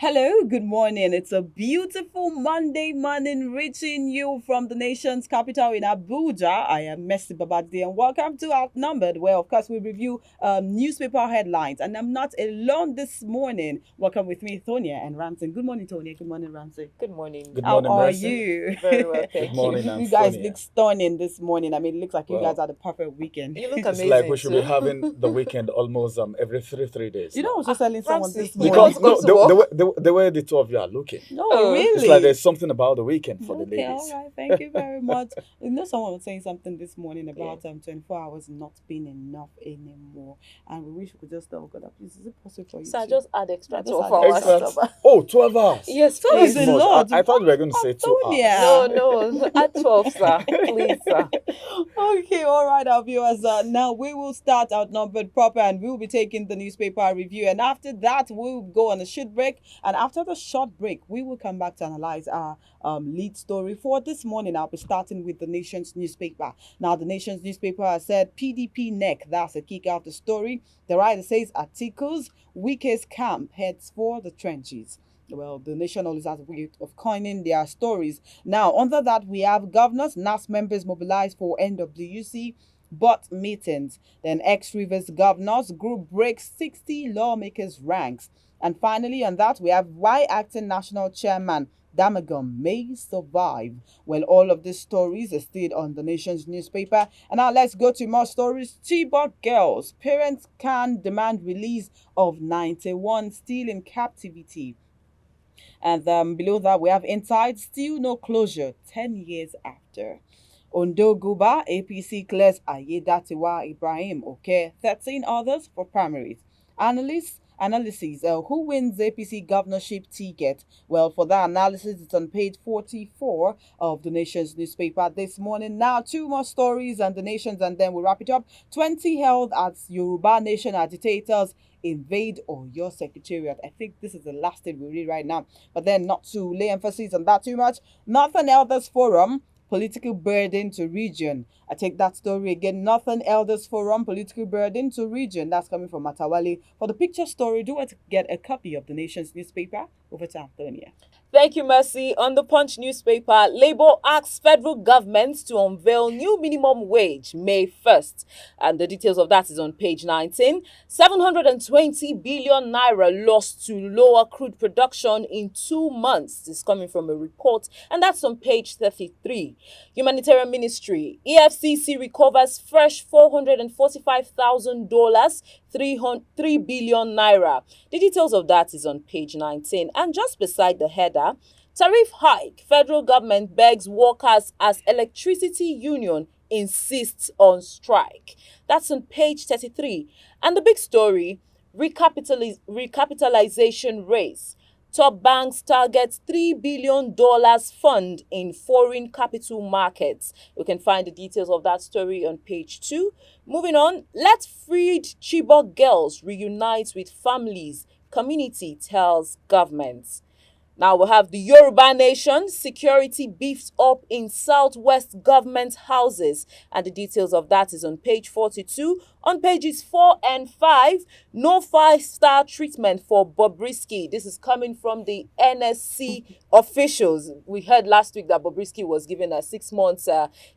Hello, good morning. It's a beautiful Monday morning reaching you from the nation's capital in Abuja. I am Messi Babadi and welcome to Outnumbered, where, of course, we review newspaper headlines. And I'm not alone this morning. Welcome with me, Tonya and Ramsey. Good morning, Tonya. Good morning, Ramsey. Good morning. Good How morning, are Mercy. you? Very well, Good thank morning, you. You guys Antonia. look stunning this morning. I mean, it looks like you guys Well, had a perfect weekend. You look it's like amazing we should be too. having the weekend almost every three days You know, I now. was just telling someone Ramsey, this you morning. want Because to go no, to work? the way the two of you are looking, No, Oh. it's like really? there's something about the weekend for the Okay, all ladies. right. Thank you very much. You know, someone was saying something this morning about 24 hours not being enough anymore. And we wish we could just tell God, please, is it possible for you So I to? just add extra Yeah, just 12 add hours. extra Extra. Oh, 12 hours. Yes, So it's please. a Much. lot. I thought you were going to say 2 hours. Antonia. No, add 12, sir. Please, sir. Okay, all right, our viewers. Now we will start outnumbered proper and we will be taking the newspaper review. And after that, we'll go on a short break. And after the short break, we will come back to analyze our lead story for this morning. I'll be starting with the Nation's newspaper. Now, the Nation's newspaper has said PDP NEC. That's a kick out the story. The writer says Atiku's Wike's camp heads for the trenches. Well, the nation always has a way of coining their stories. Now, under that, we have governors, NAS members mobilized for NWC but meetings. Then ex-Rivers governors group breaks 60 lawmakers' ranks. And finally, on that, we have why acting national chairman Damagum may survive. Well, all of these stories are still on the nation's newspaper. And now let's go to more stories. Chibok girls. Parents can demand release of 91 still in captivity. And below that, we have inside, still no closure 10 years after. Ondo Guba, APC clears Ayedatiwa Ibrahim, okay, 13 others for primaries. Analysis, who wins APC governorship ticket? Well, for that analysis, it's on page 44 of the Nation's newspaper this morning. Now, two more stories and the Nations, and then we'll wrap it up. 20 held as Yoruba Nation agitators invade Oyo Secretariat. I think this is the last thing we read right now. But then, not to lay emphasis on that too much, Northern Elders Forum, political burden to region. I take that story again. Northern Elders Forum, political burden to region. That's coming from Matawali. For the picture story, do want to get a copy of the Nation's newspaper. Over to Antonia. Thank you, Mercy. On the Punch newspaper, Labour asks federal government to unveil new minimum wage May 1st. And the details of that is on page 19. 720 billion naira lost to lower crude production in 2 months. This is coming from a report, and that's on page 33. Humanitarian Ministry, EFCC recovers fresh $445,000, 3 billion naira. The details of that is on page 19. And just beside the header, tariff hike. Federal government begs workers as electricity union insists on strike. That's on page 33. And the big story, recapitalization race. Top banks target $3 billion fund in foreign capital markets. You can find the details of that story on page 2. Moving on, let freed Chibok girls reunite with families. Community tells government. Now we have the Yoruba Nation, security beefs up in southwest government houses. And the details of that is on page 42. On pages 4 and 5, no 5-star treatment for Bobrisky. This is coming from the NSC officials. We heard last week that Bobrisky was given a 6 months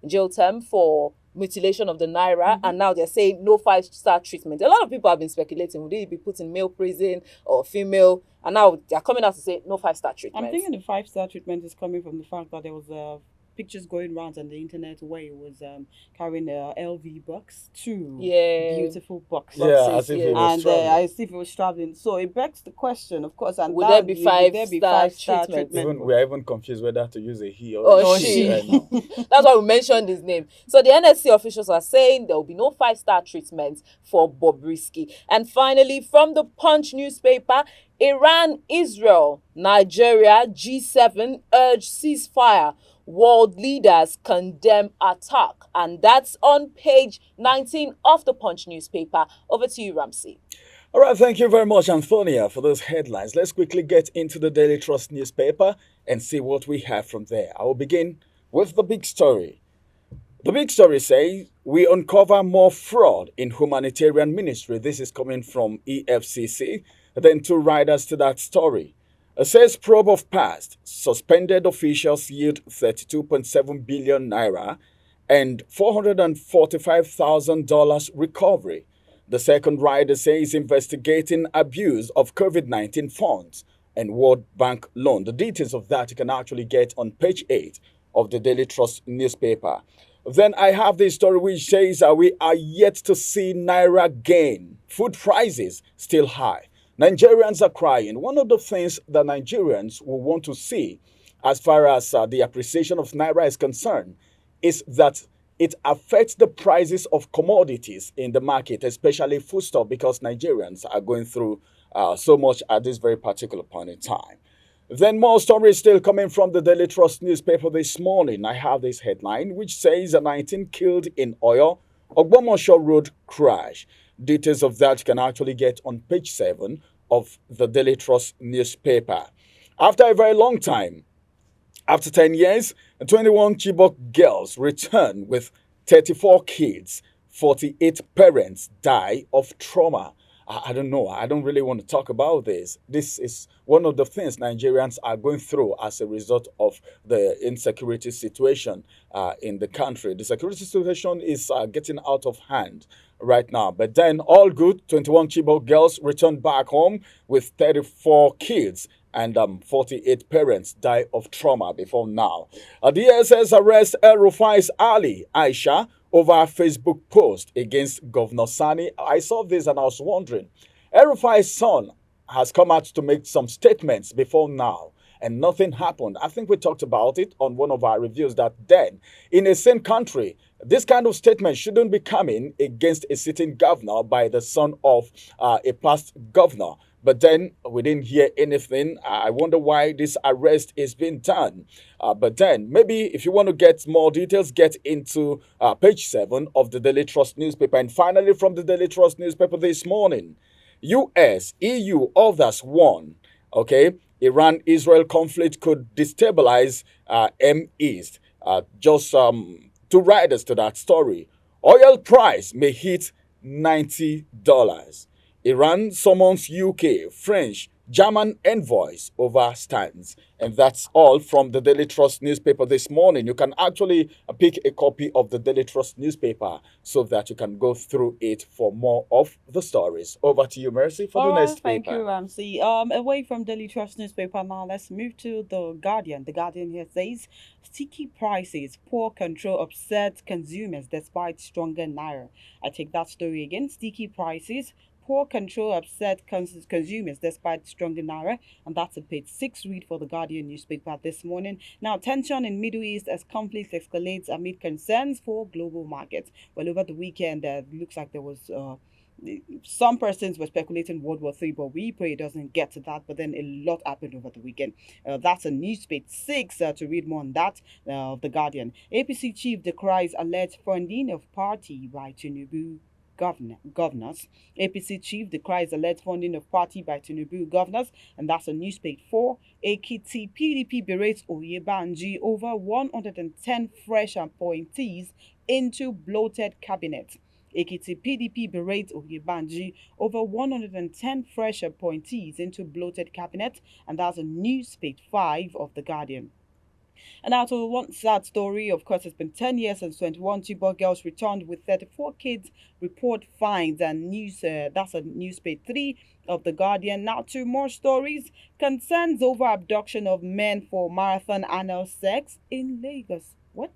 jail term for mutilation of the naira, and now they're saying no 5-star treatment. A lot of people have been speculating, would he be put in male prison or female? And now they're coming out to say no 5-star treatment. I'm thinking the 5-star treatment is coming from the fact that there was pictures going around on the internet where he was carrying a LV box, two beautiful boxes. Yeah, as if he was and traveling. as if he was traveling. So it begs the question, of course, and Would there be would there be 5-star five-star treatment? We are even confused whether to use a he Or or she. right now. That's why we mentioned his name. So the NSC officials are saying there will be no 5-star treatment for Bobrisky. And finally, from the Punch newspaper, Iran, Israel, Nigeria, G7 urge ceasefire. World leaders condemn attack. And that's on page 19 of the Punch newspaper. Over to you, Ramsey. All right, thank you very much, Antonia, for those headlines. Let's quickly get into the Daily Trust newspaper and see what we have from there. I will begin with the big story. The big story says, we uncover more fraud in humanitarian ministry. This is coming from EFCC. Then two riders to that story. It says probe of past, suspended officials yield 32.7 billion naira and $445,000 recovery. The second rider says investigating abuse of COVID-19 funds and World Bank loan. The details of that you can actually get on page 8 of the Daily Trust newspaper. Then I have this story which says that we are yet to see Naira gain. Food prices still high. Nigerians are crying. One of the things that Nigerians will want to see as far as the appreciation of Naira is concerned is that it affects the prices of commodities in the market, especially foodstuff, because Nigerians are going through so much at this very particular point in time. Then more stories still coming from the Daily Trust newspaper this morning. I have this headline which says 19 killed in Oyo, Ogbomosho Road crash. Details of that you can actually get on page 7 of the Daily Trust newspaper. After a very long time, after 10 years, 21 Chibok girls return with 34 kids. 48 parents die of trauma. I don't know. I don't really want to talk about this. This is one of the things Nigerians are going through as a result of the insecurity situation in the country. The security situation is getting out of hand right now. But then, all good. 21 Chibok girls returned back home with 34 kids and 48 parents die of trauma before now. The DSS arrests El Rufai's Ali Aisha over a Facebook post against Governor Sani. I saw this and I was wondering, El Rufai's son has come out to make some statements before now, and nothing happened. I think we talked about it on one of our reviews that then, in a sane country, this kind of statement shouldn't be coming against a sitting governor by the son of a past governor. But then we didn't hear anything. I wonder why this arrest is being done. But then maybe if you want to get more details, get into page 7 of the Daily Trust newspaper. And finally, from the Daily Trust newspaper this morning, US, EU, others warn. Okay, Iran-Israel conflict could destabilize M-East. Just two riders to that story. Oil price may hit $90. Iran summons UK, French, German envoys over stands. And that's all from the Daily Trust newspaper this morning. You can actually pick a copy of the Daily Trust newspaper so that you can go through it for more of the stories. Over to you, Mercy, for the next Thank paper. you, Ramsey. Away from Daily Trust newspaper now, let's move to the Guardian. The Guardian here says, sticky prices, poor control upset consumers despite stronger naira. I take that story again. Sticky prices, poor control upset consumers despite stronger naira, and that's a page 6 read for the Guardian newspaper this morning. Now, tension in Middle East as conflict escalates amid concerns for global markets. Well, over the weekend, looks like there was some persons were speculating World War III, but we pray it doesn't get to that. But then a lot happened over the weekend. That's a news page 6 to read more on that. The Guardian. APC chief decries alleged funding of party by Tinubu governors. APC chief decries alleged funding of party by Tinubu governors, and that's on newspaper 4. Ekiti PDP berates Oyebanji over 110 fresh appointees into bloated cabinet. Ekiti PDP berates Oyebanji over 110 fresh appointees into bloated cabinet, and that's on newspaper 5 of the Guardian. And now to one sad story. Of course, it's been 10 years since 21 Chibok girls returned with 34 kids report finds, and that's a newspaper 3 of the Guardian. Now to more stories. Concerns over abduction of men for marathon anal sex in Lagos. What?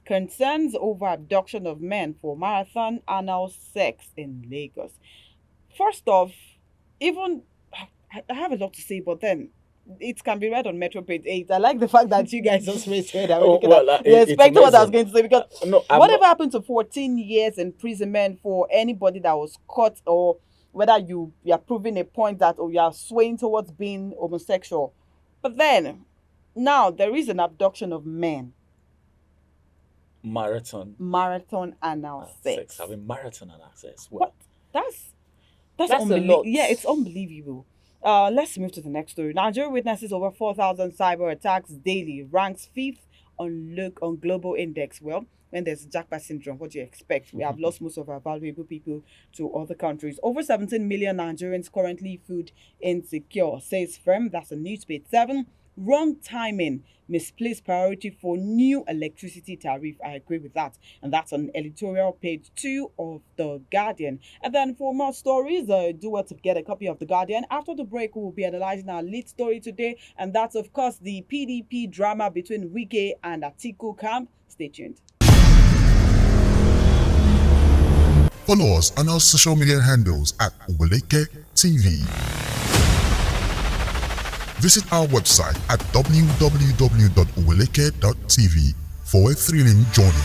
Concerns over abduction of men for marathon anal sex in Lagos. First off, even I have a lot to say, but then it can be read on Metro page 8. I like the fact that you guys just read it. You expected what I was going to say, because whatever happened to 14 years imprisonment for anybody that was caught, or whether you are proving a point that, or you are swaying towards being homosexual. But then now there is an abduction of men. Marathon anal sex. Having marathon anal sex. What? That's a lot. Yeah, it's unbelievable. Let's move to the next story. Nigeria witnesses over 4,000 cyber attacks daily, ranks 5th on global index. Well, when there's jackpot syndrome, what do you expect? We have lost most of our valuable people to other countries. Over 17 million Nigerians currently food insecure, says firm. That's a news page 7. Wrong timing, misplaced priority for new electricity tariff. I agree with that. And that's on editorial page 2 of The Guardian. And then for more stories, do well to get a copy of The Guardian. After the break, we will be analyzing our lead story today. And that's, of course, the PDP drama between Wike and Atiku camp. Stay tuned. Follow us on our social media handles at Oweleke TV. Visit our website at www.oweleketv for a thrilling journey.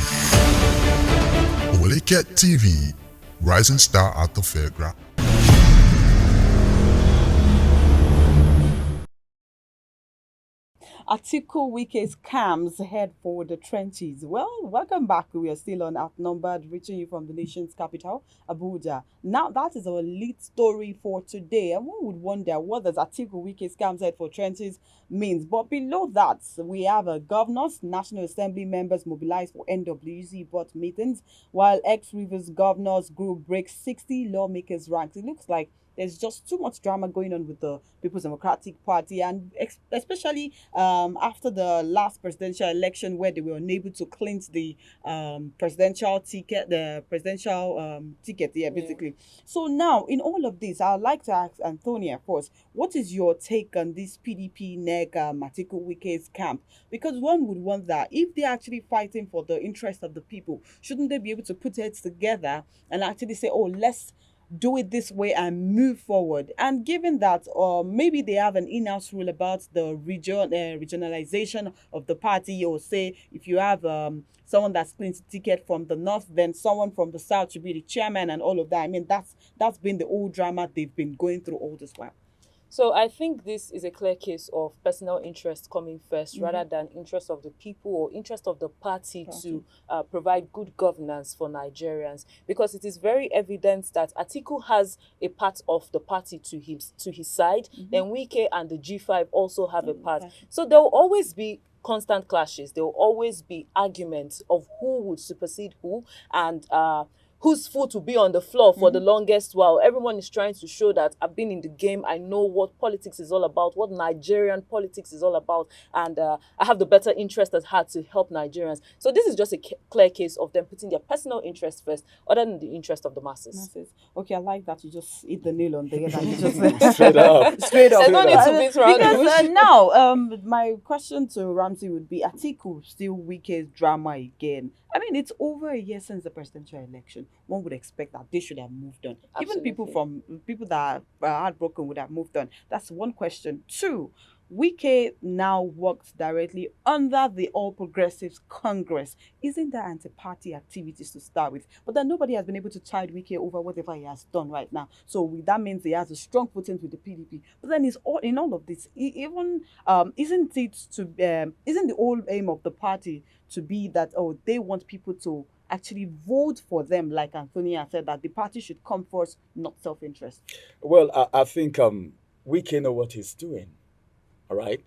Oweleke TV, rising star at the fairground. Atiku Wike's cams head for the trenches. Well, welcome back. We are still on Outnumbered, reaching you from the nation's capital, Abuja. Now, that is our lead story for today. And one would wonder what does Atiku Wike's cams head for trenches means. But below that, we have governors, National Assembly members mobilized for NWC board meetings, while ex-Rivers governors group breaks 60 lawmakers' ranks. It looks like there's just too much drama going on with the People's Democratic Party, and especially after the last presidential election where they were unable to clinch the presidential ticket, basically. Yeah. So now, in all of this, I'd like to ask Antonia first, what is your take on this PDP NEC Atiku Wike's camp? Because one would wonder, if they're actually fighting for the interest of the people, shouldn't they be able to put heads together and actually say, oh, let's do it this way and move forward? And given that maybe they have an in-house rule about the regionalization of the party, or say if you have someone that's clean ticket from the north, then someone from the south should be the chairman and all of that. I mean, that's been the old drama they've been going through all this while. So I think this is a clear case of personal interest coming first, rather than interest of the people or interest of the party to provide good governance for Nigerians. Because it is very evident that Atiku has a part of the party to his side. Then Wike and the G5 also have a part. So there will always be constant clashes. There will always be arguments of who would supersede who, and whose foot will be on the floor for the longest while. Everyone is trying to show that I've been in the game, I know what politics is all about, what Nigerian politics is all about, and I have the better interest at heart to help Nigerians. So this is just a clear case of them putting their personal interest first, other than the interest of the masses. Okay, I like that you just hit the nail on the head and you just Straight up. Straight up. There's no need to beat around the bush. Now, my question to Ramsey would be, Atiku still Wike's drama again. I mean, it's over a year since the presidential election. One would expect that they should have moved on. Absolutely. Even people that are heartbroken would have moved on. That's one question. 2, Wike now works directly under the All Progressives Congress. Isn't that anti-party activities to start with? But then nobody has been able to chide Wike over whatever he has done right now. So that means he has a strong footing with the PDP. But then in all of this, even isn't the whole aim of the party to be that, oh, they want people to actually vote for them, like Antonia said, that the party should come first, not self-interest? Well, I think Wike know what he's doing. All right.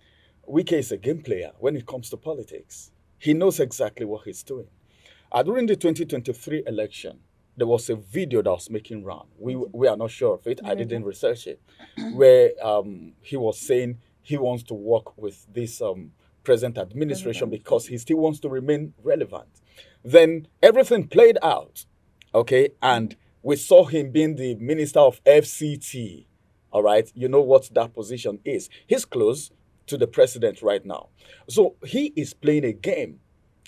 Wike is a game player when it comes to politics. He knows exactly what he's doing. During the 2023 election, there was a video that was making round. We are not sure of it. I didn't research it. Where he was saying he wants to work with this present administration because he still wants to remain relevant. Then everything played out. Okay. And we saw him being the Minister of FCT. All right. You know what that position is. He's close to the president right now. So he is playing a game.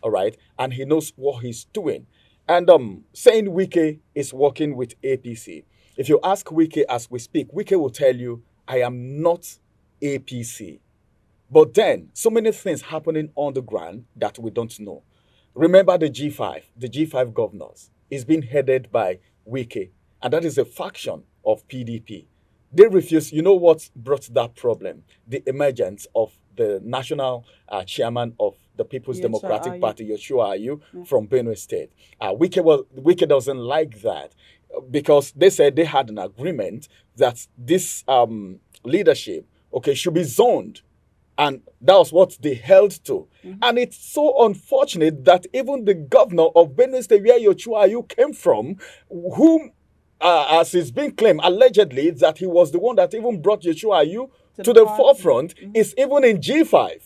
All right. And he knows what he's doing. And saying Wike is working with APC. If you ask Wike as we speak, Wike will tell you, I am not APC. But then so many things happening on the ground that we don't know. Remember the G5 governors is being headed by Wike. And that is a faction of PDP. They refuse. You know what brought that problem? The emergence of the national chairman of the People's Democratic Party, Yoshua Ayu, from Benue State. Wike doesn't like that because they said they had an agreement that this leadership, should be zoned And that was what they held to. And it's so unfortunate that even the governor of Benue State, where Yochua Ayu came from, whom, as it's been claimed, allegedly, that he was the one that even brought Yochua Ayu to the party. forefront, is even in G5.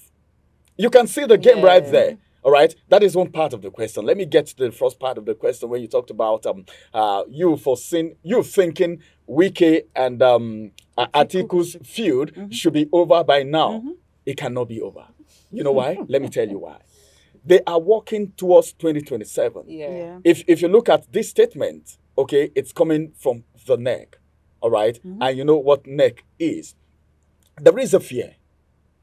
You can see the game right there. All right, that is one part of the question. Let me get to the first part of the question when you talked about you thinking Wike and Atiku's feud should be over by now. It cannot be over. You know why? Let me tell you why. They are working towards 2027. Yeah. If you look at this statement, okay, it's coming from the NEC. All right, and you know what NEC is. There is a fear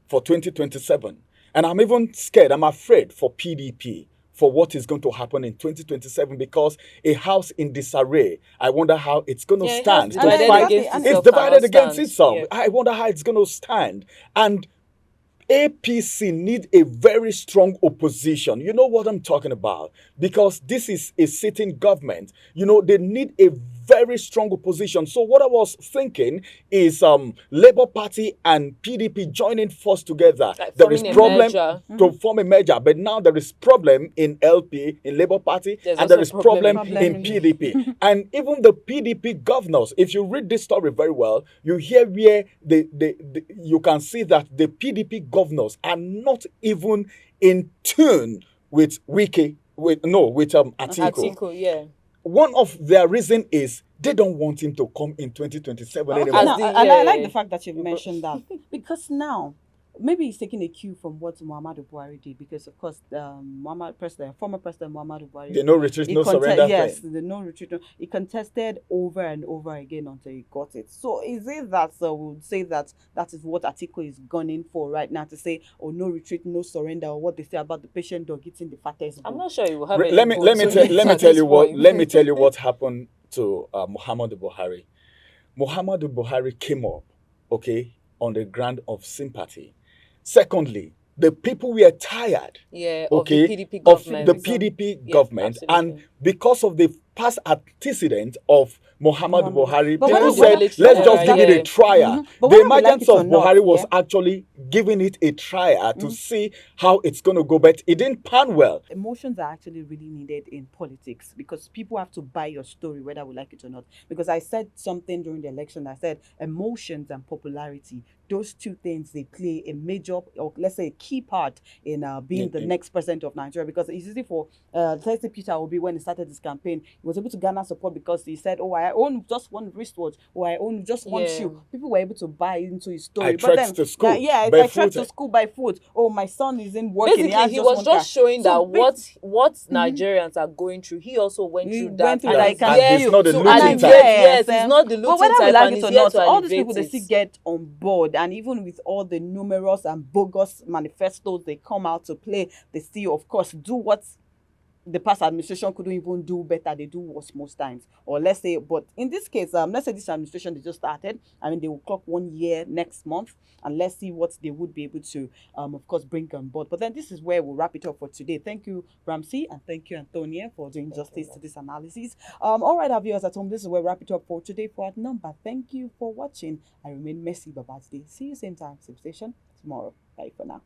for 2027. And I'm even scared, I'm afraid for PDP, for what is going to happen in 2027, because a house in disarray, I wonder how it's going to stand. It's divided against itself. Yeah. I wonder how it's going to stand. And APC need a very strong opposition. You know what I'm talking about? Because this is a sitting government. You know, they need a very strong opposition. So what I was thinking is Labour Party and PDP joining force together. Like there is problem to form a merger, but now there is problem in LP, in Labour Party, and there is problem in PDP. And even the PDP governors, if you read this story very well, you hear where you can see that the PDP governors are not even in tune with Wike, with Atiku. Atiku, yeah. One of their reason is they don't want him to come in 2027 anymore. I like the fact that you've mentioned that, because now maybe he's taking a cue from what Muhammadu Buhari did, because of course former President Muhammadu Buhari, the no retreat, no surrender. Yes, the no retreat. He contested over and over again until he got it. So is it that we would say that is what Atiku is gunning for right now, to say, oh, no retreat, no surrender, or what they say about the patient dog eating the fattest bone? I'm not sure he will have let me tell you what happened to Muhammadu Buhari. Muhammadu Buhari came up, okay, on the ground of sympathy. Secondly, the people were tired, okay, of the PDP government. Government, and because of the past antecedent of Muhammadu Buhari, people said, let's just give it a trial. The emergence of Buhari was actually giving it a trial to see how it's going to go, but it didn't pan well. Emotions are actually really needed in politics, because people have to buy your story, whether we like it or not. Because I said something during the election, I said emotions and popularity, those two things, they play a major, or let's say a key part in being the next president of Nigeria. Because it's easy for, let's say Peter Obi, when he started this campaign, he was able to garner support because he said, oh, I own just one wristwatch, or I own just one shoe. People were able to buy into his story. I trekked to school. I trekked to school by foot. Oh, my son isn't working. Basically, he was just showing that what Nigerians are going through, he also went through that. And I can it's not the looting type. Yes, it's not the looting but whether type, we like and it it's or here not, to all these elevate people, they still get on board. And even with all the numerous and bogus manifestos they come out to play, they still, of course, do what the past administration couldn't even do better. They do worse most times. Or let's say, but in this case, let's say this administration, they just started. I mean, they will clock 1 year next month, and let's see what they would be able to, of course, bring on board. But then this is where we'll wrap it up for today. Thank you, Ramsey, and thank you, Antonia, for doing justice to this analysis. All right, our viewers at home, this is where we wrap it up for today for Outnumbered. Thank you for watching. I remain Messi Babazde. See you same time, same station tomorrow. Bye for now.